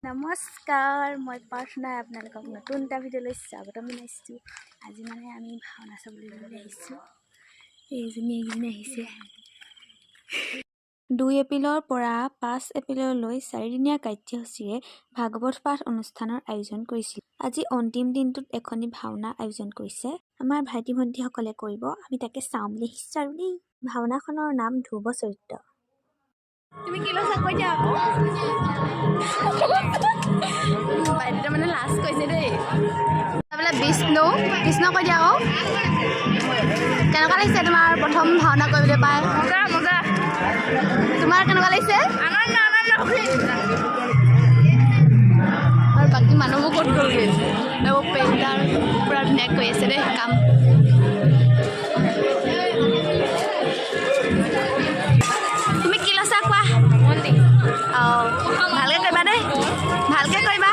নমস্কাৰ মই প্ৰাৰ্থনাই আপোনালোকক নতুন এটা ভিডিঅ'লৈ স্বাগতম জনাইছোঁ। আজি মানে আমি ভাওনা চাবলৈ আহিছোঁ। এইজনী আহিছে। 2 এপ্ৰিলৰ পৰা 5 এপ্ৰিললৈ 4দিনীয়া কাৰ্যসূচীৰে ভাগৱত পাঠ অনুষ্ঠানৰ আয়োজন কৰিছিল। আজি অন্তিম দিনটোত এখনি ভাওনা আয়োজন কৰিছে। আমাৰ ভাইটি ভণ্টিসকলে কৰিব, আমি তাকে চাওঁ বুলি আহিছোঁ আৰু দেই। ভাওনাখনৰ নাম ধ্ৰুৱ চৰিত্ৰ। তুমি কি লৈছা কৈ দিয়া আকৌ। বাইদেউটা মানে লাষ্ট কৈছে দেই। বোলে বিষ্ণু কৈ দিয়া আকৌ। কেনেকুৱা লাগিছে তোমাৰ প্ৰথম ভাওনা কৰিবলৈ পাই? মজা। তোমাৰ কেনেকুৱা লাগিছে? আনন্দ। আৰু বাকী মানুহবোৰ ক'ত গ'লগৈ? পেইণ্টাৰ পূৰা ধুনীয়াকৈ কৰি আছে দেই কাম। তুমি কি লৈছা কোৱা? অঁ, ভালকৈ কৰিবা দেই, ভালকৈ কৰিবা।